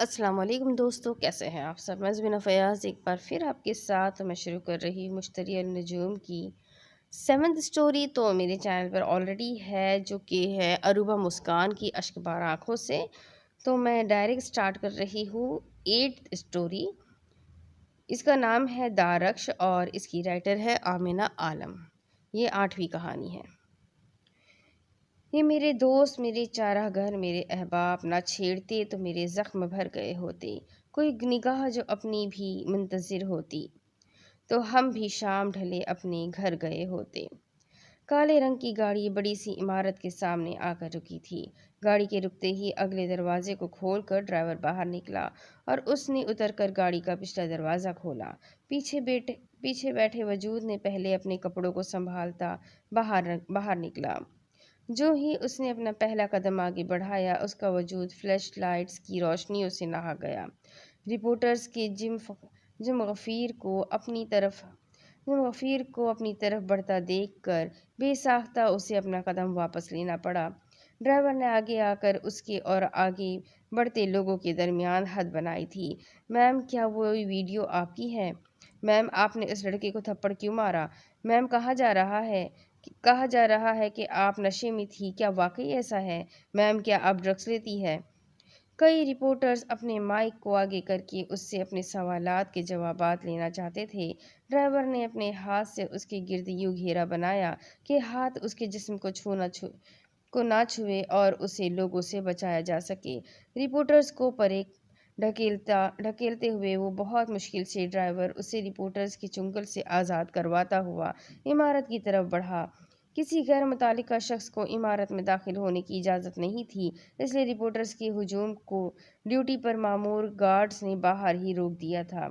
السلام علیکم دوستو، کیسے ہیں آپ سب؟ میں زبینہ فیاض ایک بار پھر آپ کے ساتھ میں شروع کر رہی ہوں مشتری النجوم کی 7th سٹوری۔ تو میرے چینل پر آلریڈی ہے، جو کہ ہے عروبہ مسکان کی اشک بار آنکھوں سے۔ تو میں ڈائریکٹ سٹارٹ کر رہی ہوں 8th سٹوری۔ اس کا نام ہے دارکش اور اس کی رائٹر ہے آمنہ عالم۔ یہ 8ویں کہانی ہے۔ یہ میرے دوست، میرے چارہ گر، میرے احباب نہ چھیڑتے تو میرے زخم بھر گئے ہوتے، کوئی نگاہ جو اپنی بھی منتظر ہوتی، تو ہم بھی شام ڈھلے اپنے گھر گئے ہوتے۔ کالے رنگ کی گاڑی بڑی سی عمارت کے سامنے آ کر رکی تھی۔ گاڑی کے رکتے ہی اگلے دروازے کو کھول کر ڈرائیور باہر نکلا اور اس نے اتر کر گاڑی کا پچھلا دروازہ کھولا۔ پیچھے بیٹھے وجود نے پہلے اپنے کپڑوں کو سنبھالتا باہر نکلا۔ جو ہی اس نے اپنا پہلا قدم آگے بڑھایا، اس کا وجود فلیش لائٹس کی روشنیوں سے نہا گیا۔ رپورٹرز کے جم غفیر کو اپنی طرف بڑھتا دیکھ کر بے ساختہ اسے اپنا قدم واپس لینا پڑا۔ ڈرائیور نے آگے آ کر اس کے اور آگے بڑھتے لوگوں کے درمیان حد بنائی تھی۔ میم، کیا وہ ویڈیو آپ کی ہے؟ میم، آپ نے اس لڑکے کو تھپڑ کیوں مارا؟ میم، کہا جا رہا ہے کہ آپ نشے میں تھی، کیا واقعی ایسا ہے؟ میم، کیا آپ ڈرگس لیتی ہے؟ کئی رپورٹرز اپنے مائک کو آگے کر کے اس سے اپنے سوالات کے جوابات لینا چاہتے تھے۔ ڈرائیور نے اپنے ہاتھ سے اس کے گرد یوں گھیرا بنایا کہ ہاتھ اس کے جسم کو نہ چھوئے اور اسے لوگوں سے بچایا جا سکے۔ رپورٹرز کو پرے ڈھکیلتے ہوئے وہ بہت مشکل سے ڈرائیور اسے رپورٹرز کے چنگل سے آزاد کرواتا ہوا عمارت کی طرف بڑھا۔ کسی غیر متعلقہ شخص کو عمارت میں داخل ہونے کی اجازت نہیں تھی، اس لیے رپورٹرز کے ہجوم کو ڈیوٹی پر مامور گارڈز نے باہر ہی روک دیا تھا۔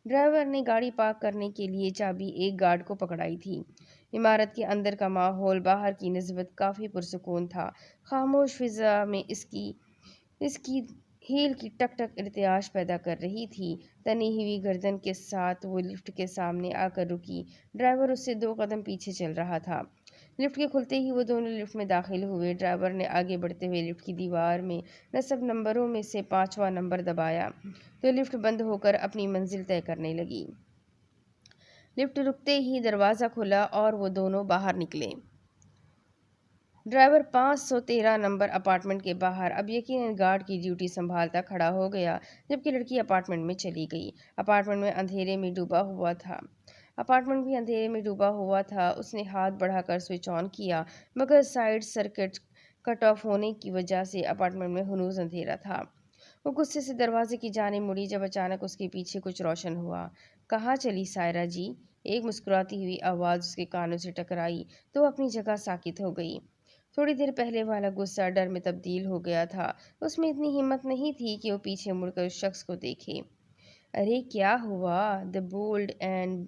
ڈرائیور نے گاڑی پارک کرنے کے لیے چابی ایک گارڈ کو پکڑائی تھی۔ عمارت کے اندر کا ماحول باہر کی نسبت کافی پرسکون تھا۔ خاموش فضا میں اس کی ہیل کی ٹک ٹک ارتعاش پیدا کر رہی تھی۔ تنی ہوئی گردن کے ساتھ وہ لفٹ کے سامنے آ کر رکی۔ ڈرائیور اس سے 2 قدم پیچھے چل رہا تھا۔ لفٹ کے کھلتے ہی وہ دونوں لفٹ میں داخل ہوئے۔ ڈرائیور نے آگے بڑھتے ہوئے لفٹ کی دیوار میں نصب نمبروں میں سے 5واں نمبر دبایا تو لفٹ بند ہو کر اپنی منزل طے کرنے لگی۔ لفٹ رکتے ہی دروازہ کھلا اور وہ دونوں باہر نکلے۔ ڈرائیور 513 نمبر اپارٹمنٹ کے باہر اب یقیناً گارڈ کی ڈیوٹی سنبھالتا کھڑا ہو گیا، جبکہ لڑکی اپارٹمنٹ میں چلی گئی۔ اپارٹمنٹ بھی اندھیرے میں ڈوبا ہوا تھا۔ اس نے ہاتھ بڑھا کر سوئچ آن کیا، مگر سائیڈ سرکٹ کٹ آف ہونے کی وجہ سے اپارٹمنٹ میں ہنوز اندھیرا تھا۔ وہ غصے سے دروازے کی جانب مڑی جب اچانک اس کے پیچھے کچھ روشن ہوا۔ کہاں چلی سائرہ جی؟ ایک مسکراتی ہوئی آواز اس کے کانوں سے ٹکرائی تو وہ اپنی جگہ ساکت ہو گئی۔ تھوڑی دیر پہلے والا غصہ ڈر میں تبدیل ہو گیا تھا۔ اس میں اتنی ہمت نہیں تھی کہ وہ پیچھے مڑ کر اس شخص کو دیکھے۔ ارے کیا ہوا؟ دی بولڈ اینڈ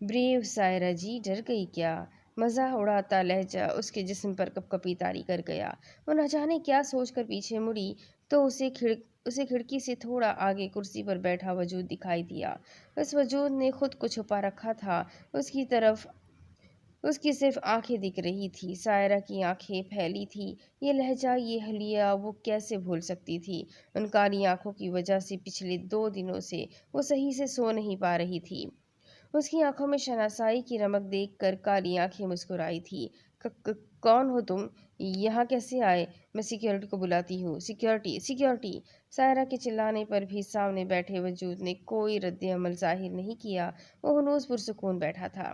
بریو سائرہ جی ڈر گئی کیا؟ مزاح اڑاتا لہجہ اس کے جسم پر کپکپی طاری کر گیا۔ وہ نہ جانے کیا سوچ کر پیچھے مڑی تو اسے کھڑکی سے تھوڑا آگے کرسی پر بیٹھا وجود دکھائی دیا۔ اس وجود نے خود کو چھپا رکھا تھا۔ اس کی صرف آنکھیں دکھ رہی تھی۔ سائرہ کی آنکھیں پھیلی تھی۔ یہ لہجہ، یہ حلیہ وہ کیسے بھول سکتی تھی؟ ان کالی آنکھوں کی وجہ سے پچھلے 2 دنوں سے وہ صحیح سے سو نہیں پا رہی تھی۔ اس کی آنکھوں میں شناسائی کی رمق دیکھ کر کالی آنکھیں مسکرائی تھی۔ کون ہو تم؟ یہاں کیسے آئے؟ میں سیکیورٹی کو بلاتی ہوں۔ سیکیورٹی! سائرہ کے چلانے پر بھی سامنے بیٹھے وجود نے کوئی رد عمل ظاہر نہیں کیا۔ وہ ہنوز پرسکون بیٹھا تھا۔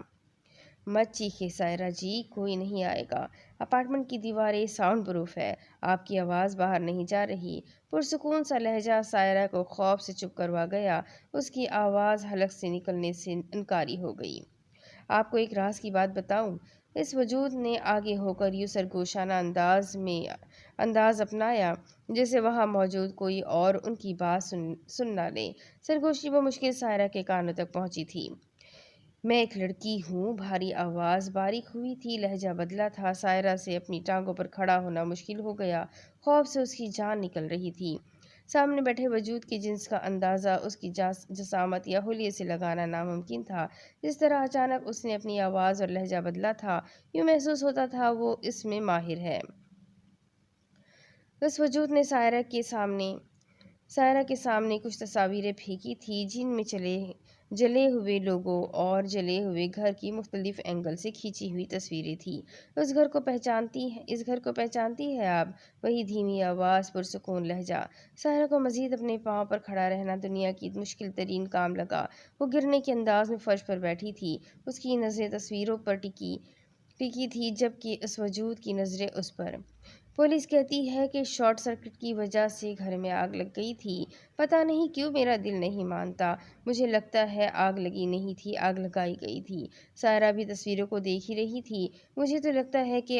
مت چیخیں سائرہ جی، کوئی نہیں آئے گا۔ اپارٹمنٹ کی دیواریں ساؤنڈ پروف ہے، آپ کی آواز باہر نہیں جا رہی۔ پرسکون سا لہجہ سائرہ کو خوف سے چپ کروا گیا۔ اس کی آواز حلق سے نکلنے سے انکاری ہو گئی۔ آپ کو ایک راز کی بات بتاؤں؟ اس وجود نے آگے ہو کر یوں سرگوشانہ انداز اپنایا جیسے وہاں موجود کوئی اور ان کی بات سن نہ لے۔ سرگوشی بمشکل سائرہ کے کانوں تک پہنچی تھی۔ میں ایک لڑکی ہوں۔ بھاری آواز باریک ہوئی تھی، لہجہ بدلا تھا۔ سائرہ سے اپنی ٹانگوں پر کھڑا ہونا مشکل ہو گیا۔ خوف سے اس کی جان نکل رہی تھی۔ سامنے بیٹھے وجود کے جنس کا اندازہ اس کی جسامت یا حلیے سے لگانا ناممکن تھا۔ جس طرح اچانک اس نے اپنی آواز اور لہجہ بدلا تھا، یوں محسوس ہوتا تھا وہ اس میں ماہر ہے۔ اس وجود نے سائرہ کے سامنے सायरा के सामने कुछ तस्वीरें फेंकी थी जिनमें जले हुए लोगों और जले हुए घर की मुख्तलिफ एंगल से खींची हुई तस्वीरें थी। इस घर को पहचानती है आप? वही धीमी आवाज़, पुरसुकून लहजा। सायरा को मजीद अपने पाँव पर खड़ा रहना दुनिया की मुश्किल तरीन काम लगा। वो गिरने के अंदाज में फर्श पर बैठी थी, उसकी नज़रें तस्वीरों पर टिकी टिकी थी, जबकि उस वजूद की नज़रें उस पर। पुलिस कहती है कि शॉर्ट सर्किट की वजह से घर में आग लग गई थी। पता नहीं क्यों मेरा दिल नहीं मानता। मुझे लगता है आग लगी नहीं थी, आग लगाई गई थी। सायरा भी तस्वीरों को देख ही रही थी। मुझे तो लगता है कि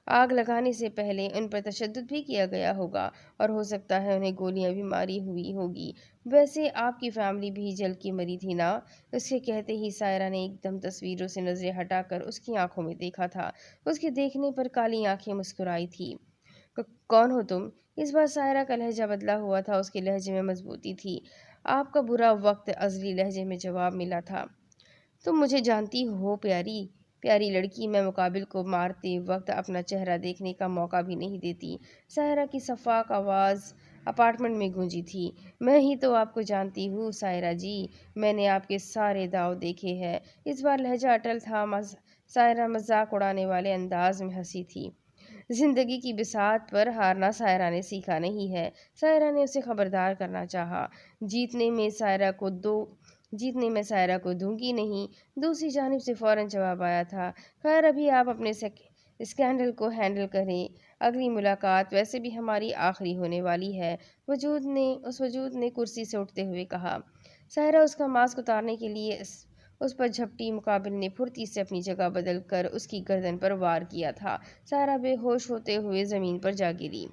आग लगाने से पहले उन पर तशद्दुद भी किया गया होगा और हो सकता है उन्हें गोलियां भी मारी हुई होगी। वैसे आपकी फैमिली भी जल के मरी थी ना? उसके कहते ही सायरा ने एकदम तस्वीरों से नजरें हटाकर उसकी आंखों में देखा था। उसके देखने पर काली आंखें मुस्कुराई थी। कौन हो तुम? इस बार सायरा का लहजा बदला हुआ था, उसके लहजे में मजबूती थी। आपका बुरा वक्त, अजली लहजे में जवाब मिला था। तुम मुझे जानती हो प्यारी प्यारी लड़की। मैं मुकाबिल को मारते वक्त अपना चेहरा देखने का मौका भी नहीं देती। सायरा की सफाक आवाज़ अपार्टमेंट में गूंजी थी। मैं ही तो आपको जानती हूँ सायरा जी, मैंने आपके सारे दाव देखे हैं। इस बार लहजा अटल था। सायरा मजाक उड़ाने वाले अंदाज में हंसी थी। जिंदगी की बिसात पर हारना सायरा ने सीखा नहीं है। सायरा ने उसे खबरदार करना चाहा। जीतने में सायरा को दो जीतने में सायरा को दूंगी नहीं। दूसरी जानिब से फौरन जवाब आया था, खैर अभी आप अपने स्कैंडल को हैंडल करें। अगली मुलाकात वैसे भी हमारी आखिरी होने वाली है। वजूद ने कुर्सी से उठते हुए कहा। सायरा उसका मास्क उतारने के लिए उस पर झपटी। मुकाबिल ने फुर्ती से अपनी जगह बदल कर उसकी गर्दन पर वार किया था। सायरा बेहोश होते हुए ज़मीन पर जा गिरी।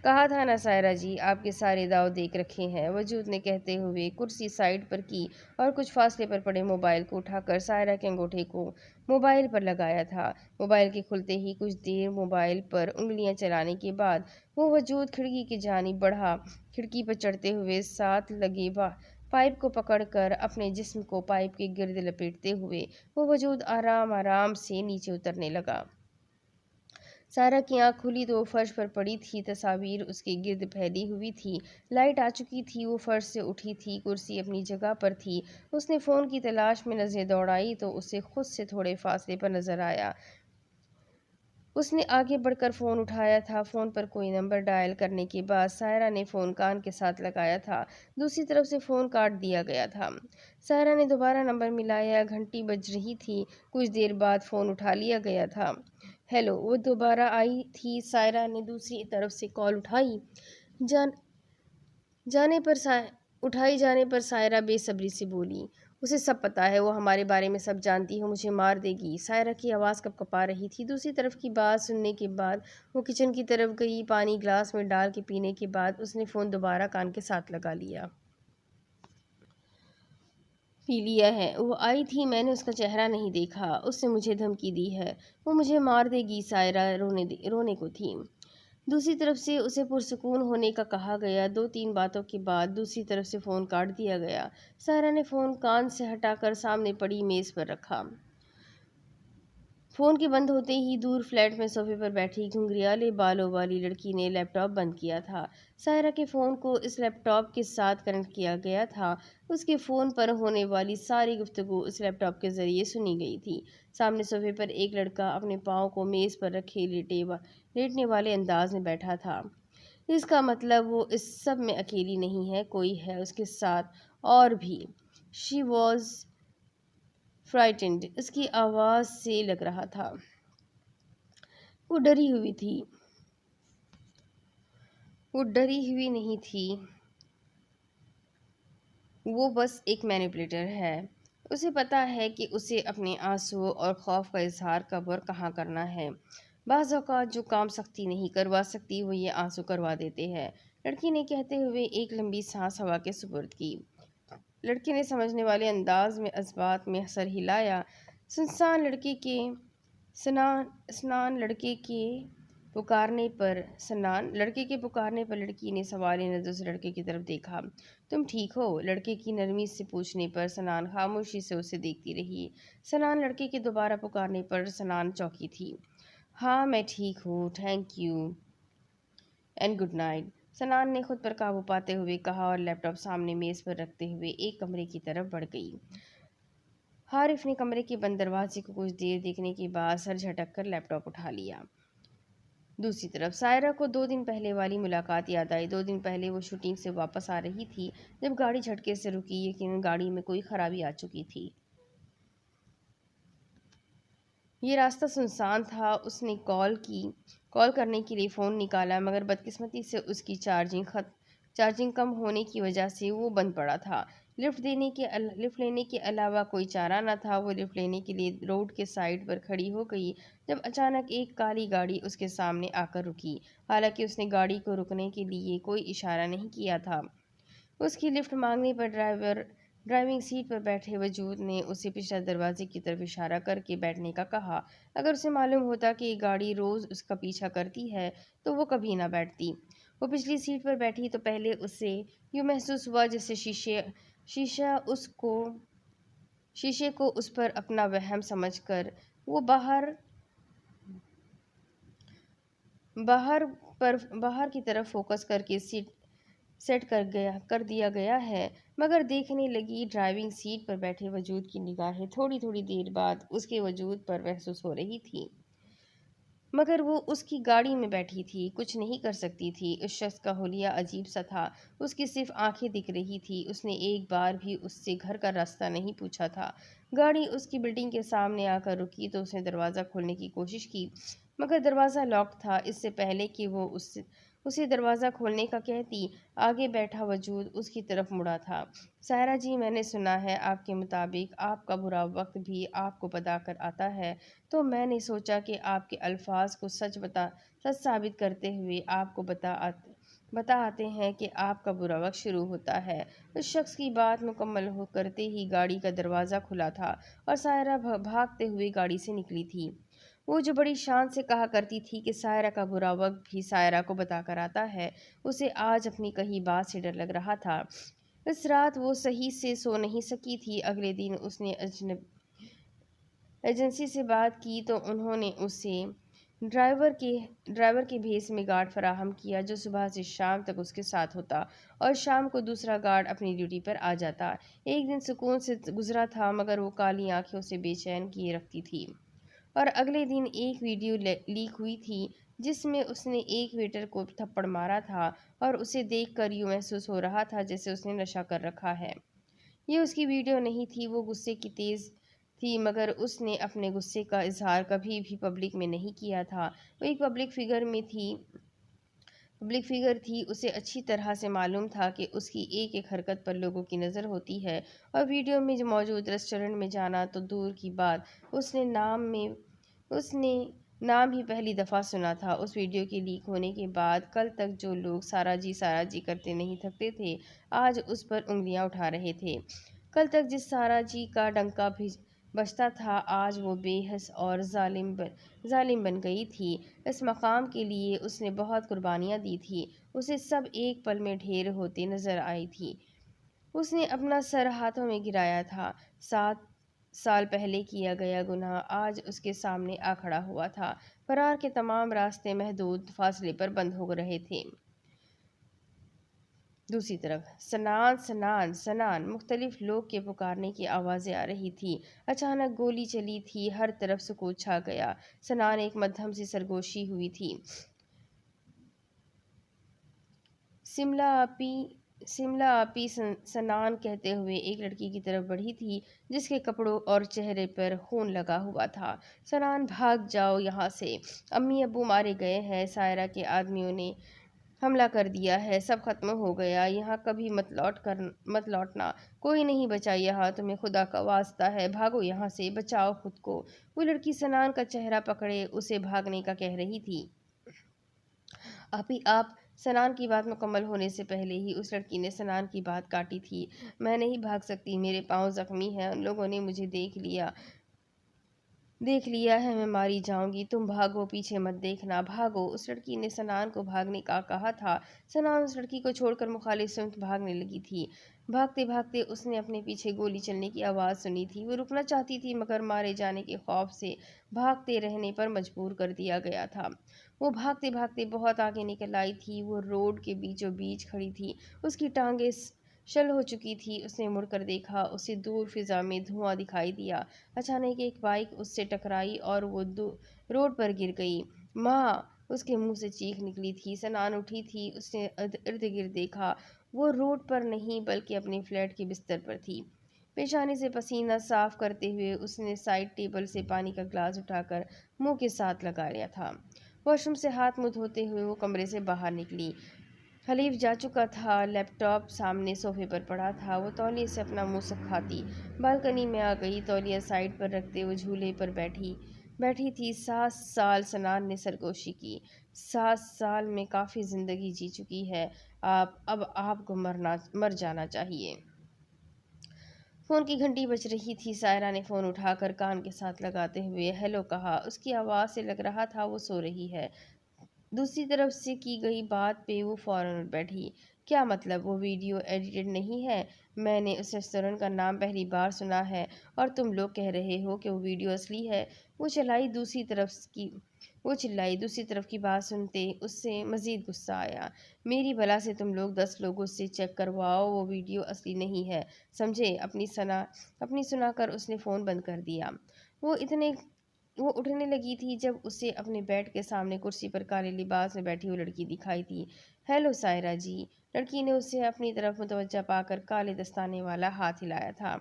कहा था ना सायरा जी, आपके सारे दाव देख रखे हैं, वजूद ने कहते हुए कुर्सी साइड पर की और कुछ फासले पर पड़े मोबाइल को उठाकर सायरा के अंगूठे को मोबाइल पर लगाया था। मोबाइल के खुलते ही कुछ देर मोबाइल पर उंगलियां चलाने के बाद वो वजूद खिड़की की जानिब बढ़ा। खिड़की पर चढ़ते हुए साथ लगे पाइप को पकड़कर अपने जिस्म को पाइप के गिर्द लपेटते हुए वो वजूद आराम आराम से नीचे उतरने लगा। सारा की आंख खुली तो वो फर्श पर पड़ी थी, तस्वीर उसके गिर्द फैली हुई थी। लाइट आ चुकी थी, वो फर्श से उठी थी, कुर्सी अपनी जगह पर थी। उसने फ़ोन की तलाश में नज़रें दौड़ाई तो उसे खुद से थोड़े फासले पर नज़र आया। उसने आगे बढ़कर फ़ोन उठाया था। फ़ोन पर कोई नंबर डायल करने के बाद सायरा ने फ़ोन कान के साथ लगाया था। दूसरी तरफ से फ़ोन काट दिया गया था। सायरा ने दोबारा नंबर मिलाया। घंटी बज रही थी। कुछ देर बाद फ़ोन उठा लिया गया था। हेलो, वो दोबारा आई थी। सायरा ने दूसरी तरफ से कॉल जान जाने पर उठाई जाने पर सायरा बेसब्री से बोली, उसे सब पता है, वो हमारे बारे में सब जानती है, मुझे मार देगी। सायरा की आवाज़ कँपा रही थी। दूसरी तरफ की बात सुनने के बाद वो किचन की तरफ गई। पानी ग्लास में डाल के पीने के बाद उसने फ़ोन दोबारा कान के साथ लगा लिया। पी लिया है। वो आई थी, मैंने उसका चेहरा नहीं देखा। उसने मुझे धमकी दी है, वो मुझे मार देगी। सायरा रोने को थी। दूसरी तरफ से उसे पुरसुकून होने का कहा गया। 2-3 बातों के बाद दूसरी तरफ से फ़ोन काट दिया गया। सायरा ने फ़ोन कान से हटाकर सामने पड़ी मेज़ पर रखा। फ़ोन के बंद होते ही दूर फ्लैट में सोफे पर बैठी घुंघरियाले बालों वाली लड़की ने लैपटॉप बंद किया था। सायरा के फ़ोन को इस लैपटॉप के साथ कनेक्ट किया गया था। उसके फ़ोन पर होने वाली सारी गुफ्तगू उस लैपटॉप के ज़रिए सुनी गई थी। सामने सोफे पर एक लड़का अपने पाँव को मेज़ पर रखे लेटने वाले अंदाज में बैठा था। इसका मतलब वो इस सब में अकेली नहीं है, कोई है उसके साथ और भी। शी वॉज फ्राइटेंड, उसकी आवाज़ से लग रहा था। वो डरी हुई थी। वो डरी हुई नहीं थी, वो बस एक मैनिपुलेटर है। उसे पता है कि उसे अपने आंसुओं और खौफ का इजहार कब और कहाँ करना है। बाज़ औक़ात जो काम सख्ती नहीं करवा सकती वो ये आंसू करवा देते हैं। लड़की ने कहते हुए एक लंबी सांस हवा के सुपुर्द की। लड़के ने समझने वाले अंदाज में इस में सर हिलाया। सुनसान लड़के के स्नान लड़के के पुकारने पर लड़की ने सवालिया नज़रों से लड़के की तरफ देखा। तुम ठीक हो? लड़के की नरमी से पूछने पर सनान खामोशी से उसे देखती रही। सनान लड़के के दोबारा पुकारने पर सनान चौंकी थी। हाँ मैं ठीक हूँ, thank you and good night. सनान ने खुद पर काबू पाते हुए कहा और लैपटॉप सामने मेज पर रखते हुए एक कमरे की तरफ बढ़ गई। हारिफ ने कमरे के बंद दरवाजे को कुछ देर देखने के बाद सर झटक कर लैपटॉप उठा लिया। दूसरी तरफ सायरा को 2 दिन पहले वाली मुलाकात याद आई। 2 दिन पहले वो शूटिंग से वापस आ रही थी जब गाड़ी झटके से रुकी। यकीनन गाड़ी में कोई खराबी आ चुकी थी। ये रास्ता सुनसान था। उसने कॉल करने के लिए फ़ोन निकाला, मगर बदकिस्मती से उसकी चार्जिंग कम होने की वजह से वो बंद पड़ा था। लिफ्ट लेने के अलावा कोई चारा न था। वो लिफ्ट लेने के लिए रोड के साइड पर खड़ी हो गई जब अचानक एक काली गाड़ी उसके सामने आकर रुकी। हालांकि उसने गाड़ी को रुकने के लिए कोई इशारा नहीं किया था। उसकी लिफ्ट मांगने पर ड्राइविंग सीट पर बैठे वजूद ने उसे पिछले दरवाजे की तरफ इशारा करके बैठने का कहा। अगर उसे मालूम होता कि ये गाड़ी रोज़ उसका पीछा करती है तो वो कभी ना बैठती। वो पिछली सीट पर बैठी तो पहले उसे यूँ महसूस हुआ जैसे शीशा उसको शीशे को उस पर अपना वहम समझकर वो बाहर की तरफ फोकस करके सीट सेट कर दिया गया है। मगर देखने लगी ड्राइविंग सीट पर बैठे वजूद की निगाहें थोड़ी थोड़ी देर बाद उसके वजूद पर महसूस हो रही थी। मगर वो उसकी गाड़ी में बैठी थी, कुछ नहीं कर सकती थी। उस शख्स का हुलिया अजीब सा था। उसकी सिर्फ आंखें दिख रही थी। उसने एक बार भी उससे घर का रास्ता नहीं पूछा था। गाड़ी उसकी बिल्डिंग के सामने आकर रुकी तो उसने दरवाज़ा खोलने की कोशिश की, मगर दरवाज़ा लॉक था। इससे पहले कि वो उसे दरवाज़ा खोलने का कहती, आगे बैठा वजूद उसकी तरफ मुड़ा था। सायरा जी, मैंने सुना है आपके मुताबिक आपका बुरा वक्त भी आपको बता कर आता है, तो मैंने सोचा कि आपके अल्फाज को सच साबित करते हुए आपको बता आते हैं कि आपका बुरा वक्त शुरू होता है। उस शख्स की बात मुकम्मल हो करते ही गाड़ी का दरवाज़ा खुला था और सायरा भागते हुए गाड़ी से निकली थी। वो जो बड़ी शान से कहा करती थी कि सायरा का बुरा वक्त भी सायरा को बता कर आता है, उसे आज अपनी कही बात से डर लग रहा था। इस रात वो सही से सो नहीं सकी थी। अगले दिन उसने एजेंसी से बात की तो उन्होंने उसे ड्राइवर के भेस में गार्ड फराहम किया जो सुबह से शाम तक उसके साथ होता और शाम को दूसरा गार्ड अपनी ड्यूटी पर आ जाता। एक दिन सुकून से गुजरा था, मगर वो काली आंखें उसे बेचैन किए रखती थी। और अगले दिन एक वीडियो लीक हुई थी जिसमें उसने एक वेटर को थप्पड़ मारा था और उसे देखकर यूँ महसूस हो रहा था जैसे उसने नशा कर रखा है। ये उसकी वीडियो नहीं थी। वो गुस्से की तेज़ थी, मगर उसने अपने गुस्से का इजहार कभी भी पब्लिक में नहीं किया था। वो एक पब्लिक फिगर थी। उसे अच्छी तरह से मालूम था कि उसकी एक एक हरकत पर लोगों की नज़र होती है। और वीडियो में जो मौजूद रेस्टोरेंट में जाना तो दूर की बात, उसने नाम ही पहली दफ़ा सुना था। उस वीडियो के लीक होने के बाद कल तक जो लोग सारा जी करते नहीं थकते थे, आज उस पर उंगलियां उठा रहे थे। कल तक जिस सारा जी का डंका भी बजता था, आज वो बेहस और जालिम बन गई थी। इस मकाम के लिए उसने बहुत कुर्बानियाँ दी थी। उसे सब एक पल में ढेर होते नजर आई थी। उसने अपना सर हाथों में गिराया था। 7 साल पहले किया गया गुनाह आज उसके सामने आ खड़ा हुआ था। फरार के तमाम रास्ते महदूद फासले पर बंद हो रहे थे। दूसरी तरफ सनान सनान सनान मुख्तलिफ लोग के पुकारने की आवाज़ें आ रही थी। अचानक गोली चली थी। हर तरफ सुकूत छा गया। सनान एक मध्यम सी सरगोशी हुई थी। शिमला आपी सनान कहते हुए एक लड़की की तरफ बढ़ी थी जिसके कपड़ों और चेहरे पर खून लगा हुआ था। सनान, भाग जाओ यहाँ से, अम्मी अब्बू मारे गए हैं। सायरा के आदमियों ने हमला कर दिया है। सब खत्म हो गया। यहाँ कभी मत लौटना। कोई नहीं बचा यहाँ। तुम्हें खुदा का वास्ता है, भागो यहाँ से, बचाओ खुद को। वो लड़की सनान का चेहरा पकड़े उसे भागने का कह रही थी। आप सनान की बात मुकम्मल होने से पहले ही उस लड़की ने सनान की बात काटी थी। मैं नहीं भाग सकती, मेरे पाँव जख्मी हैं, उन लोगों ने मुझे देख लिया है, मैं मारी जाऊंगी। तुम भागो, पीछे मत देखना, भागो। उस लड़की ने सनान को भागने का कहा था। सनान उस लड़की को छोड़कर मुखालिफ सिमत भागने लगी थी। भागते भागते उसने अपने पीछे गोली चलने की आवाज़ सुनी थी। वो रुकना चाहती थी मगर मारे जाने के खौफ से भागते रहने पर मजबूर कर दिया गया था। वो भागते भागते बहुत आगे निकल आई थी। वो रोड के बीचों बीच खड़ी थी। उसकी टांगें शल हो चुकी थी। उसने मुड़कर देखा, उसे दूर फिजा में धुआं दिखाई दिया। अचानक एक बाइक उससे टकराई और वो रोड पर गिर गई। माँ! उसके मुंह से चीख निकली थी। सनान उठी थी। उसने इर्द गिर्द देखा। वो रोड पर नहीं बल्कि अपने फ्लैट के बिस्तर पर थी। पेशानी से पसीना साफ करते हुए उसने साइड टेबल से पानी का ग्लास उठाकर मुंह के साथ लगा लिया था। वॉशरूम से हाथ मुंह धोते हुए वो कमरे से बाहर निकली। खलीफ जा चुका था। लैपटॉप सामने सोफे पर पड़ा था। वो तौलिए से अपना मुंह सुखाती बालकनी में आ गई। तौलिया साइड पर रखते वो झूले पर बैठी थी। 7 साल सनान ने सरगोशी की। 7 साल में काफ़ी ज़िंदगी जी चुकी है। अब आपको मर जाना चाहिए। फ़ोन की घंटी बज रही थी। सायरा ने फ़ोन उठाकर कान के साथ लगाते हुए हेलो कहा। उसकी आवाज़ से लग रहा था वो सो रही है। दूसरी तरफ से की गई बात पे वो फ़ौरन उठ बैठी। क्या मतलब? वो वीडियो एडिटेड नहीं है? मैंने उस रेस्टोरेंट का नाम पहली बार सुना है और तुम लोग कह रहे हो कि वो वीडियो असली है। वो चिल्लाई। दूसरी तरफ की बात सुनते उससे मज़ीद गुस्सा आया। मेरी भला से तुम लोग 10 लोगों से चेक करवाओ, वो वीडियो असली नहीं है, समझे? अपनी सुनाकर उसने फ़ोन बंद कर दिया। वो इतने वो उठने लगी थी जब उसे अपने बेड के सामने कुर्सी पर काले लिबास में बैठी हुई लड़की दिखाई दी। हेलो सायरा जी। लड़की ने उसे अपनी तरफ मुतवज्जा पाकर काले दस्ताने वाला हाथ हिलाया था।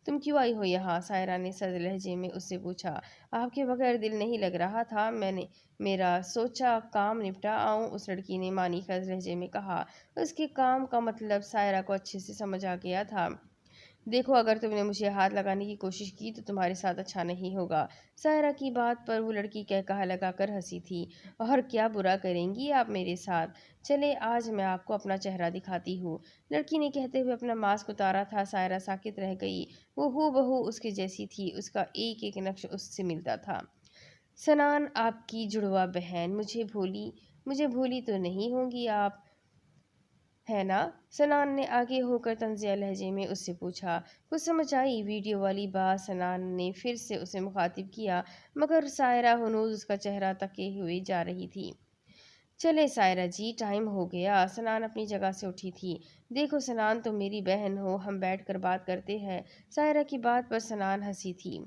तुम क्यों आई हो यहाँ? सायरा ने सर्द लहजे में उससे पूछा। आपके बगैर दिल नहीं लग रहा था। मैंने मेरा सोचा काम निपटा आऊं, उस लड़की ने मानी खज लहजे में कहा। उसके काम का मतलब सायरा को अच्छे से समझ आ गया था। देखो, अगर तुमने मुझे हाथ लगाने की कोशिश की तो तुम्हारे साथ अच्छा नहीं होगा। सायरा की बात पर वो लड़की कहकहा लगाकर हंसी थी। और क्या बुरा करेंगी आप मेरे साथ? चले, आज मैं आपको अपना चेहरा दिखाती हूँ। लड़की ने कहते हुए अपना मास्क उतारा था। सायरा साकित रह गई। वो हूबहू उसके जैसी थी। उसका एक एक नक्श उससे मिलता था। सनान आपकी जुड़वा बहन। मुझे भूली तो नहीं होंगी आप, है ना? सनान ने आगे होकर तंजिया लहजे में उससे पूछा। कुछ समझ आई वीडियो वाली बात? सनान ने फिर से उसे मुखातिब किया मगर सायरा हनूज उसका चेहरा तके हुए जा रही थी। चले सायरा जी, टाइम हो गया। सनान अपनी जगह से उठी थी। देखो सनान, तुम मेरी बहन हो, हम बैठकर बात करते हैं। सायरा की बात पर सनान हंसी थी।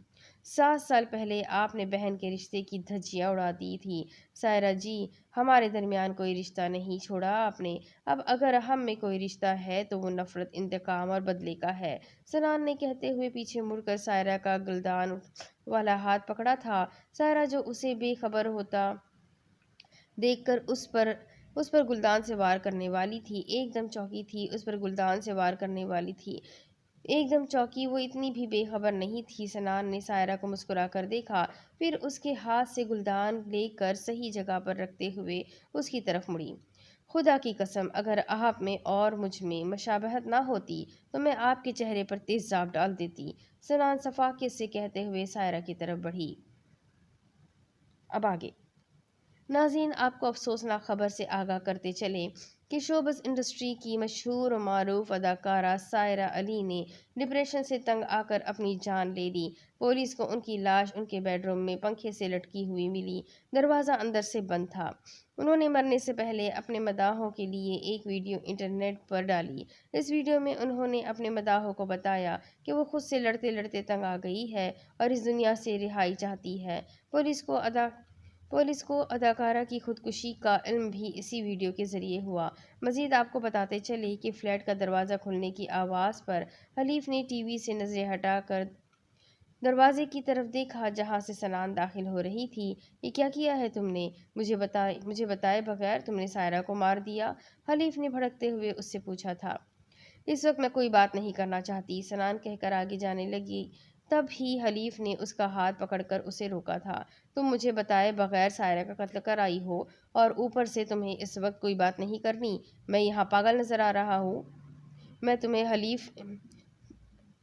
7 साल पहले आपने बहन के रिश्ते की धज्जियां उड़ा दी थी। सायरा जी, हमारे दरमियान कोई रिश्ता नहीं छोड़ा आपने। अब अगर हम में कोई रिश्ता है तो वो नफरत, इंतकाम और बदले का है। सनान ने कहते हुए पीछे मुड़कर सायरा का गुलदान वाला हाथ पकड़ा था। सायरा जो उसे बेखबर होता देखकर उस पर गुलदान से वार करने वाली थी। एकदम चौंकी थी। उस पर गुलदान से वार करने वाली थी। एकदम चौंकी। वो इतनी भी बेखबर नहीं थी। सनान ने सायरा को मुस्कुरा कर देखा, फिर उसके हाथ से गुलदान लेकर सही जगह पर रखते हुए उसकी तरफ मुड़ी। खुदा की कसम, अगर आप में और मुझ में मशाबहत ना होती तो मैं आपके चेहरे पर तेजाब डाल देती। सनान सफाकियत से कहते हुए सायरा की तरफ बढ़ी। अब आगे नाज़रीन, आपको अफसोसनाक खबर से आगाह करते चलें कि शोबिज़ इंडस्ट्री की मशहूर और मारूफ अदाकारा सायरा अली ने डिप्रेशन से तंग आकर अपनी जान ले ली। पुलिस को उनकी लाश उनके बेडरूम में पंखे से लटकी हुई मिली। दरवाज़ा अंदर से बंद था। उन्होंने मरने से पहले अपने मदाहों के लिए एक वीडियो इंटरनेट पर डाली। इस वीडियो में उन्होंने अपने मदाहों को बताया कि वो खुद से लड़ते लड़ते तंग आ गई है और इस दुनिया से रिहाई चाहती है। पुलिस को अदाकारा की खुदकुशी का इल्म भी इसी वीडियो के ज़रिए हुआ। मज़ीद आपको बताते चले कि फ़्लैट का दरवाज़ा खुलने की आवाज़ पर हलीफ ने टीवी से नज़रें हटाकर दरवाजे की तरफ देखा जहां से सनान दाखिल हो रही थी। ये क्या किया है तुमने? मुझे बताए बगैर तुमने सायरा को मार दिया? हलीफ ने भड़कते हुए उससे पूछा था। इस वक्त मैं कोई बात नहीं करना चाहती, सनान कहकर आगे जाने लगी। तब ही हलीफ ने उसका हाथ पकड़कर उसे रोका था। तुम मुझे बताए बगैर सायरा का कत्ल कर आई हो और ऊपर से तुम्हें इस वक्त कोई बात नहीं करनी। मैं यहाँ पागल नजर आ रहा हूँ? मैं तुम्हें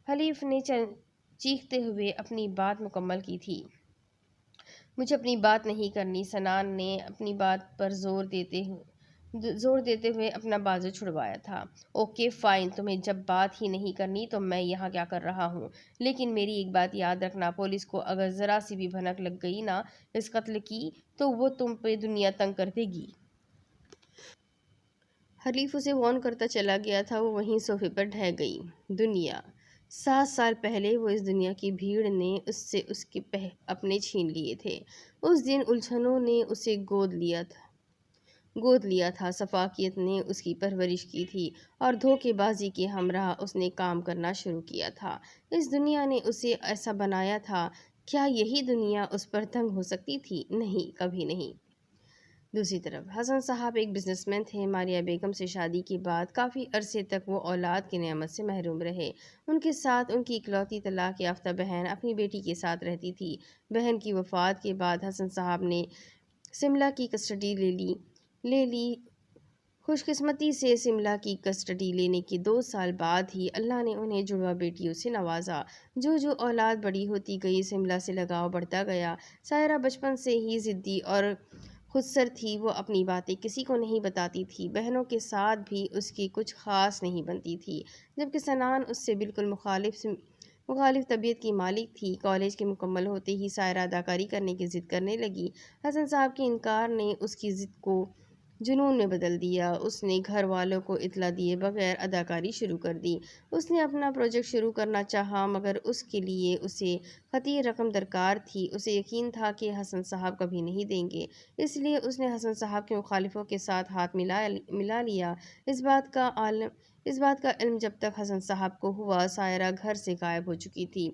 हलीफ ने चीखते हुए अपनी बात मुकम्मल की थी। مجھے اپنی بات نہیں کرنی۔ سنان نے اپنی بات پر زور دیتے ہوئے اپنا بازو چھڑوایا تھا۔ اوکے فائن، تمہیں جب بات ہی نہیں کرنی تو میں یہاں کیا کر رہا ہوں؟ لیکن میری ایک بات یاد رکھنا، پولیس کو اگر ذرا سی بھی بھنک لگ گئی نا اس قتل کی تو وہ تم پہ دنیا تنگ کر دے گی۔ حلیف اسے وارن کرتا چلا گیا تھا، وہ وہیں صوفے پر ڈھہ گئی۔ دنیا 7 سال پہلے وہ اس دنیا کی بھیڑ نے اس سے اس کے اپنے چھین لیے تھے۔ اس دن الجھنوں نے اسے گود لیا تھا، شفافیت نے اس کی پرورش کی تھی اور دھوکے بازی کے ہمراہ اس نے کام کرنا شروع کیا تھا۔ اس دنیا نے اسے ایسا بنایا تھا۔ کیا یہی دنیا اس پر تنگ ہو سکتی تھی؟ نہیں، کبھی نہیں۔ دوسری طرف حسن صاحب ایک بزنس مین تھے۔ ماریہ بیگم سے شادی کے بعد کافی عرصے تک وہ اولاد کی نعمت سے محروم رہے۔ ان کے ساتھ ان کی اکلوتی طلاق یافتہ بہن اپنی بیٹی کے ساتھ رہتی تھی۔ بہن کی وفات کے بعد حسن صاحب نے شملہ کی کسٹڈی لے لی۔ خوش قسمتی سے شملہ کی کسٹڈی لینے کے 2 سال بعد ہی اللہ نے انہیں جڑواں بیٹیوں سے نوازا۔ جو اولاد بڑی ہوتی گئی، شملہ سے لگاؤ بڑھتا گیا۔ سائرہ بچپن سے ہی ضدی اور خودسر تھی، وہ اپنی باتیں کسی کو نہیں بتاتی تھی۔ بہنوں کے ساتھ بھی اس کی کچھ خاص نہیں بنتی تھی، جبکہ سنان اس سے بالکل مخالف طبیعت کی مالک تھی۔ کالج کے مکمل ہوتے ہی سائرہ اداکاری کرنے کی ضد کرنے لگی۔ حسن صاحب کے انکار نے اس کی ضد کو جنون میں بدل دیا۔ اس نے گھر والوں کو اطلاع دیے بغیر اداکاری شروع کر دی۔ اس نے اپنا پروجیکٹ شروع کرنا چاہا، مگر اس کے لیے اسے خطیر رقم درکار تھی۔ اسے یقین تھا کہ حسن صاحب کبھی نہیں دیں گے، اس لیے اس نے حسن صاحب کے مخالفوں کے ساتھ ہاتھ ملا لیا۔ اس بات کا علم جب تک حسن صاحب کو ہوا، سائرہ گھر سے غائب ہو چکی تھی۔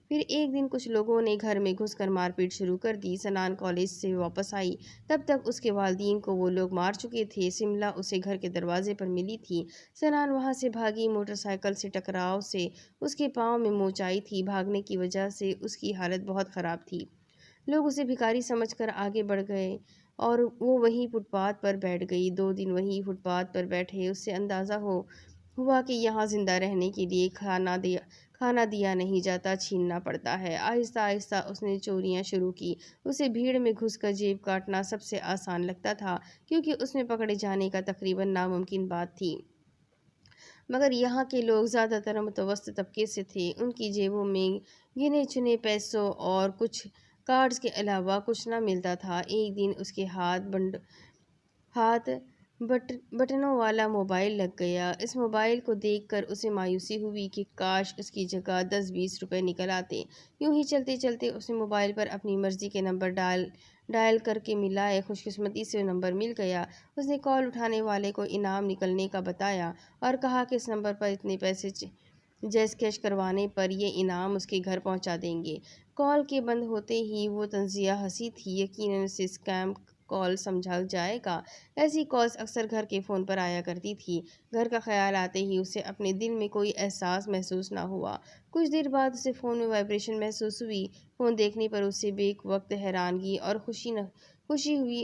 پھر ایک دن کچھ لوگوں نے گھر میں گھس کر مار پیٹ شروع کر دی۔ سنان کالج سے واپس آئی، تب تک اس کے والدین کو وہ لوگ مار چکے تھے۔ شملہ اسے گھر کے دروازے پر ملی تھی۔ سنان وہاں سے بھاگی۔ موٹر سائیکل سے ٹکراؤ سے اس کے پاؤں میں موچ آئی تھی۔ بھاگنے کی وجہ سے اس کی حالت بہت خراب تھی۔ لوگ اسے بھکاری سمجھ کر آگے بڑھ گئے اور وہ وہیں فٹ پاتھ پر بیٹھ گئی۔ 2 دن وہیں فٹ پاتھ پر بیٹھے اسے اندازہ ہوا کہ یہاں زندہ رہنے کے لیے کھانا دیا نہیں جاتا، چھیننا پڑتا ہے۔ آہستہ آہستہ اس نے چوریاں شروع کی۔ اسے بھیڑ میں گھس کر جیب کاٹنا سب سے آسان لگتا تھا، کیونکہ اس میں پکڑے جانے کا تقریباً ناممکن بات تھی۔ مگر یہاں کے لوگ زیادہ تر متوسط طبقے سے تھے۔ ان کی جیبوں میں گنے چنے پیسوں اور کچھ کارڈز کے علاوہ کچھ نہ ملتا تھا۔ ایک دن اس کے ہاتھ بٹنوں والا موبائل لگ گیا۔ اس موبائل کو دیکھ کر اسے مایوسی ہوئی کہ کاش اس کی جگہ 10-20 روپے نکل آتے۔ یوں ہی چلتے چلتے اس نے موبائل پر اپنی مرضی کے نمبر ڈائل کر کے ملائے۔ خوش قسمتی سے نمبر مل گیا۔ اس نے کال اٹھانے والے کو انعام نکلنے کا بتایا اور کہا کہ اس نمبر پر اتنے پیسے جیز کیش کروانے پر یہ انعام اس کے گھر پہنچا دیں گے۔ کال کے بند ہوتے ہی وہ طنزیہ ہنسی تھی۔ یقیناً اسے اسکیم کال سمجھا جائے گا۔ ایسی کالز اکثر گھر کے فون پر آیا کرتی تھی۔ گھر کا خیال آتے ہی اسے اپنے دل میں کوئی احساس محسوس نہ ہوا۔ کچھ دیر بعد اسے فون میں وائبریشن محسوس ہوئی۔ فون دیکھنے پر اسے بیک وقت حیرانگی اور خوشی ہوئی۔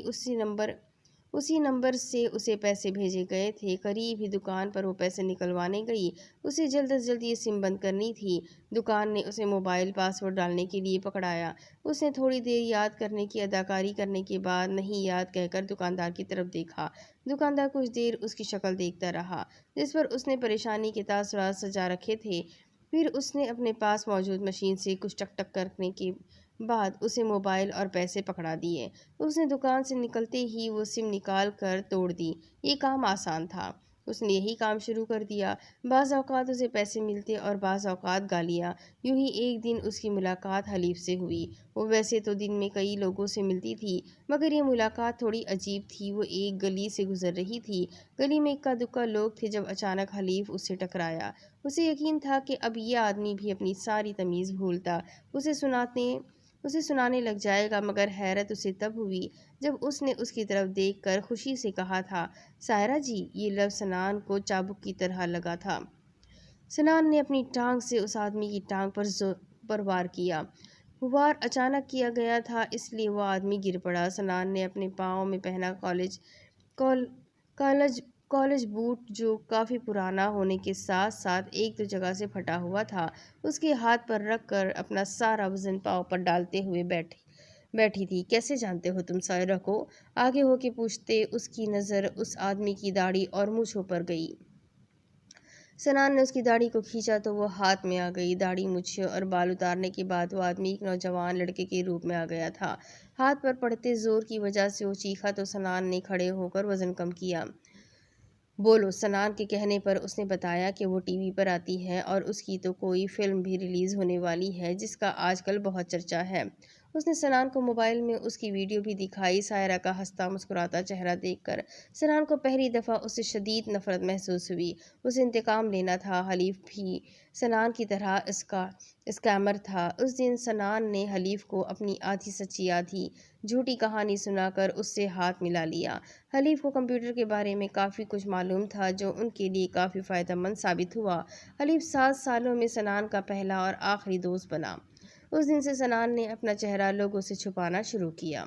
اسی نمبر سے اسے پیسے بھیجے گئے تھے۔ قریب ہی دکان پر وہ پیسے نکلوانے گئی۔ اسے جلد از جلد یہ سم بند کرنی تھی۔ دکان نے اسے موبائل پاسورڈ ڈالنے کے لیے پکڑایا۔ اس نے تھوڑی دیر یاد کرنے کی اداکاری کرنے کے بعد نہیں یاد کہہ کر دکاندار کی طرف دیکھا۔ دکاندار کچھ دیر اس کی شکل دیکھتا رہا، جس پر اس نے پریشانی کے تاثرات سجا رکھے تھے۔ پھر اس نے اپنے پاس موجود مشین سے کچھ ٹک ٹک کرنے کے بعد اسے موبائل اور پیسے پکڑا دیے۔ اس نے دکان سے نکلتے ہی وہ سم نکال کر توڑ دی۔ یہ کام آسان تھا۔ اس نے یہی کام شروع کر دیا۔ بعض اوقات اسے پیسے ملتے اور بعض اوقات گالیاں۔ یوں ہی ایک دن اس کی ملاقات حلیف سے ہوئی۔ وہ ویسے تو دن میں کئی لوگوں سے ملتی تھی، مگر یہ ملاقات تھوڑی عجیب تھی۔ وہ ایک گلی سے گزر رہی تھی۔ گلی میں اکا دکا لوگ تھے جب اچانک حلیف اس سے ٹکرایا۔ اسے یقین تھا کہ اب یہ آدمی بھی اپنی ساری تمیز بھولتا اسے سنانے لگ جائے گا، مگر حیرت اسے تب ہوئی جب اس نے اس کی طرف دیکھ کر خوشی سے کہا تھا، سائرہ جی! یہ لفظ سنان کو چابک کی طرح لگا تھا۔ سنان نے اپنی ٹانگ سے اس آدمی کی ٹانگ پر وار کیا۔ وار اچانک کیا گیا تھا، اس لیے وہ آدمی گر پڑا۔ سنان نے اپنے پاؤں میں پہنا کالج بوٹ، جو کافی پرانا ہونے کے ساتھ ساتھ ایک دو جگہ سے پھٹا ہوا تھا، اس کے ہاتھ پر رکھ کر اپنا سارا وزن پاؤں پر ڈالتے ہوئے बैठी थी। कैसे जानते हो तुम सायरा को? आगे होके पूछते उसकी नज़र उस आदमी की दाढ़ी और मूंछों पर गई। सनान ने उसकी दाढ़ी को खींचा तो वो हाथ में आ गई। दाढ़ी, मूंछें और बाल उतारने के बाद वो आदमी एक नौजवान लड़के के रूप में आ गया था। हाथ पर पड़ते जोर की वजह से वो चीखा तो सनान ने खड़े होकर वजन कम किया। बोलो। सनान के कहने पर उसने बताया कि वो टीवी पर आती है और उसकी तो कोई फिल्म भी रिलीज़ होने वाली है जिसका आजकल बहुत चर्चा है। उसने सनान को मोबाइल में उसकी वीडियो भी दिखाई। सायरा का हंसता मुस्कुराता चेहरा देखकर सनान को पहली दफ़ा उससे शदीद नफरत महसूस हुई। उसे इंतकाम लेना था। हलीफ भी सनान की तरह इसका स्कैमर था। उस दिन सनान ने हलीफ को अपनी आधी सच्ची आधी झूठी कहानी सुनाकर उससे हाथ मिला लिया। हलीफ को कंप्यूटर के बारे में काफ़ी कुछ मालूम था जो उनके लिए काफ़ी फ़ायदेमंद साबित हुआ। हलीफ 7 सालों में सनान का पहला और आखिरी दोस्त बना। उस दिन से सनान ने अपना चेहरा लोगों से छुपाना शुरू किया।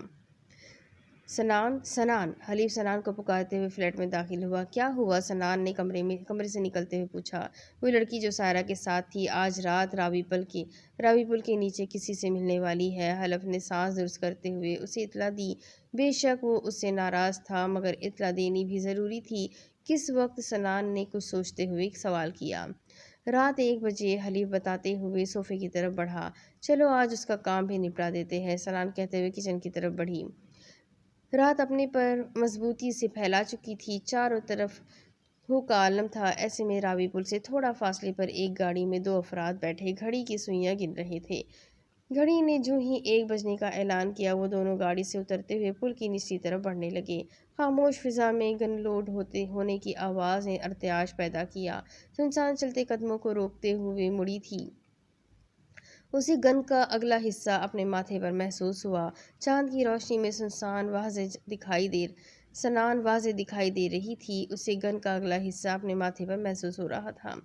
सनान, सनान। हलीफ सनान को पुकारते हुए फ्लैट में दाखिल हुआ। क्या हुआ? सनान ने कमरे से निकलते हुए पूछा। वही लड़की जो सायरा के साथ थी आज रात रावी पुल के नीचे किसी से मिलने वाली है। हलफ ने सांस दुरुस्त करते हुए उसे इत्तला दी। बेशक वो उससे नाराज़ था मगर इत्तला देनी भी ज़रूरी थी। किस वक्त? सनान ने कुछ सोचते हुए एक सवाल किया। रात 1 बजे। हलीफ बताते हुए सोफे की तरफ बढ़ा। चलो आज उसका काम भी निपटा देते हैं। सनान कहते हुए किचन की तरफ बढ़ी। रात अपने पर मजबूती से फैला चुकी थी। चारों तरफ हु का आलम था। ऐसे में रावी पुल से थोड़ा फासले पर एक गाड़ी में 2 अफराद बैठे घड़ी की सुइयां गिन रहे थे। घड़ी ने जो ही 1 बजने का ऐलान किया वो दोनों गाड़ी से उतरते हुए पुल की निचली तरफ बढ़ने लगे। खामोश फिजा में गन लोड होने की आवाज़ ने अर्त्याश पैदा किया। सुनसान चलते कदमों को रोकते हुए मुड़ी थी। उसी गन का अगला हिस्सा अपने माथे पर महसूस हुआ। चांद की रोशनी में सनान वाज़े दिखाई दे रही थी। उसे गन का अगला हिस्सा अपने माथे पर महसूस हो रहा था।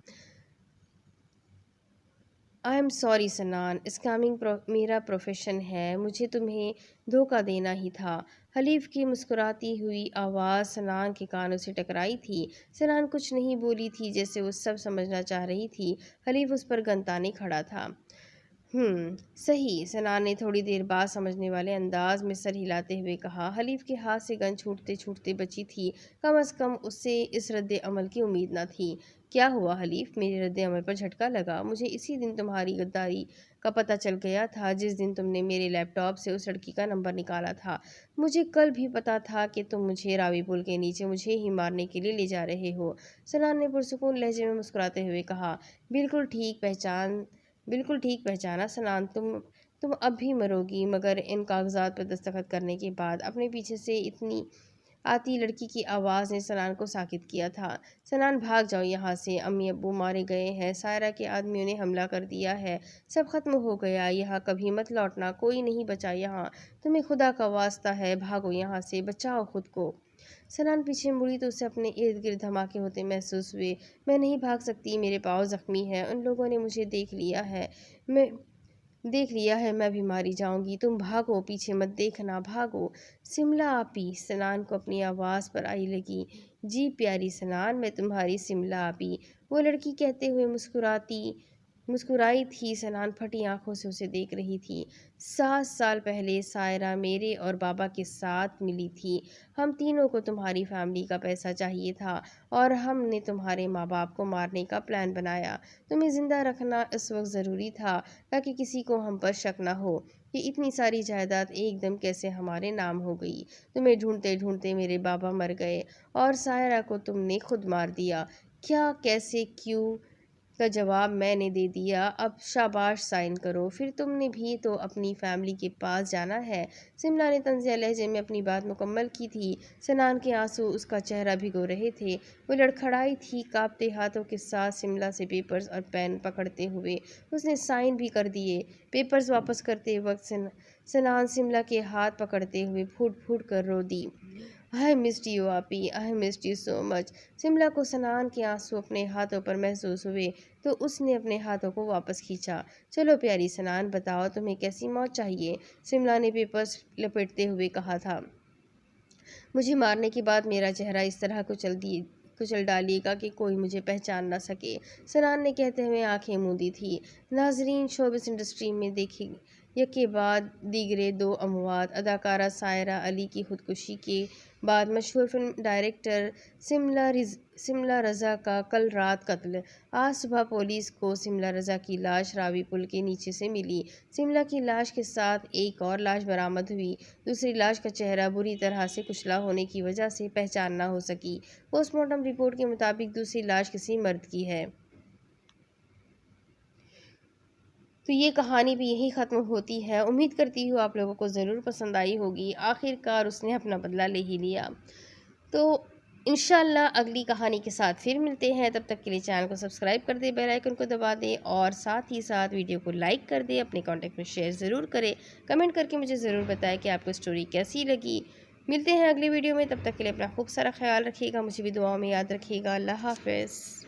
आई एम सॉरी सनान, स्कैमिंग मेरा प्रोफेशन है। मुझे तुम्हें धोखा देना ही था। हलीफ की मुस्कुराती हुई आवाज़ सनान के कानों से टकराई थी। सनान कुछ नहीं बोली थी, जैसे वो सब समझना चाह रही थी। हलीफ उस पर गन ताने खड़ा था। सही। सनान ने थोड़ी देर बाद समझने वाले अंदाज में सर हिलाते हुए कहा। हलीफ के हाथ से गन छूटते छूटते बची थी। कम अज़ कम उससे इस रद्द अमल की उम्मीद न थी। क्या हुआ हलीफ? मेरे रद्द अमल पर झटका लगा। मुझे इसी दिन तुम्हारी गद्दारी का पता चल गया था जिस दिन तुमने मेरे लैपटॉप से उस लड़की का नंबर निकाला था। मुझे कल भी पता था कि तुम मुझे रावी पुल के नीचे मुझे ही मारने के लिए ले जा रहे हो। सनान ने पुरसुकून लहजे में मुस्कुराते हुए कहा। बिल्कुल ठीक पहचाना सनान। तुम अब भी मरोगी। मगर इन कागजात पर दस्तखत करने के बाद। अपने पीछे से इतनी आती लड़की की आवाज़ ने सनान को साकित किया था। सनान, भाग जाओ यहाँ से। अम्मी अब्बू मारे गए हैं। सायरा के आदमियों ने हमला कर दिया है। सब खत्म हो गया। यहाँ कभी मत लौटना। कोई नहीं बचा यहाँ। तुम्हें खुदा का वास्ता है, भागो यहाँ से। बचाओ खुद को। सनान पीछे मुड़ी तो उसे अपने इर्द गिर्द धमाके होते महसूस हुए। मैं नहीं भाग सकती। मेरे पाँव जख्मी हैं। उन लोगों ने मुझे देख लिया है। मैं भी मारी जाऊंगी। तुम भागो, पीछे मत देखना, भागो। सिमला आपी। सनान को अपनी आवाज़ पर आई लगी। जी प्यारी सनान, मैं तुम्हारी सिमला आपी, वो लड़की कहते हुए मुस्कुराई थी। सनान फटी आंखों से उसे देख रही थी। 7 साल पहले सायरा मेरे और बाबा के साथ मिली थी। हम तीनों को तुम्हारी फैमिली का पैसा चाहिए था और हमने तुम्हारे माँ बाप को मारने का प्लान बनाया। तुम्हें ज़िंदा रखना इस वक्त ज़रूरी था ताकि किसी को हम पर शक न हो कि इतनी सारी जायदाद एकदम कैसे हमारे नाम हो गई। तुम्हें ढूंढते ढूंढते मेरे बाबा मर गए और सायरा को तुमने खुद मार दिया। क्या, कैसे, क्यों का जवाब मैंने दे दिया। अब शाबाश, साइन करो। फिर तुमने भी तो अपनी फैमिली के पास जाना है। सिमला ने तंज़िया लहजे में अपनी बात मुकम्मल की थी। सनान के आंसू उसका चेहरा भिगो रहे थे। वो लड़खड़ाई थी। कांपते हाथों के साथ सिमला से पेपर्स और पेन पकड़ते हुए उसने साइन भी कर दिए। पेपर्स वापस करते वक्त सनान सिमला के हाथ पकड़ते हुए फूट फूट कर रो दी। आई मिस्ड यू आपी, I missed you so much. Shimla को सनान के आंसू अपने हाथों पर महसूस हुए तो उसने अपने हाथों को वापस खींचा। चलो प्यारी सनान, बताओ तुम्हें कैसी मौत चाहिए? सिमला ने पेपर्स लपेटते हुए कहा था। मुझे मारने के बाद मेरा चेहरा इस तरह कुचल डालिएगा कि कोई मुझे पहचान न सके। सनान ने कहते हुए आंखें मूंदी थी। नाजरीन, शोबिस इंडस्ट्री में یکے بعد دیگرے 2 اموات۔ اداکارہ سائرہ علی کی خودکشی کے بعد مشہور فلم ڈائریکٹر سملہ رضا کا کل رات قتل۔ آج صبح پولیس کو سملہ رضا کی لاش راوی پل کے نیچے سے ملی۔ سملہ کی لاش کے ساتھ ایک اور لاش برآمد ہوئی۔ دوسری لاش کا چہرہ بری طرح سے کچلا ہونے کی وجہ سے پہچان نہ ہو سکی۔ پوسٹ مارٹم رپورٹ کے مطابق دوسری لاش کسی مرد کی ہے۔ تو یہ کہانی بھی یہی ختم ہوتی ہے۔ امید کرتی ہوں آپ لوگوں کو ضرور پسند آئی ہوگی۔ آخر کار اس نے اپنا بدلہ لے ہی لیا۔ تو انشاءاللہ اگلی کہانی کے ساتھ پھر ملتے ہیں۔ تب تک کے لیے چینل کو سبسکرائب کر دیں، بیل آئیکن کو دبا دیں اور ساتھ ہی ساتھ ویڈیو کو لائک کر دیں، اپنے کانٹیکٹ میں شیئر ضرور کریں، کمنٹ کر کے مجھے ضرور بتائیں کہ آپ کو اسٹوری کیسی لگی۔ ملتے ہیں اگلی ویڈیو میں، تب تک کے لیے اپنا خوب سارا خیال رکھیے گا، مجھے بھی دعاؤں میں یاد رکھیے گا۔ اللہ حافظ۔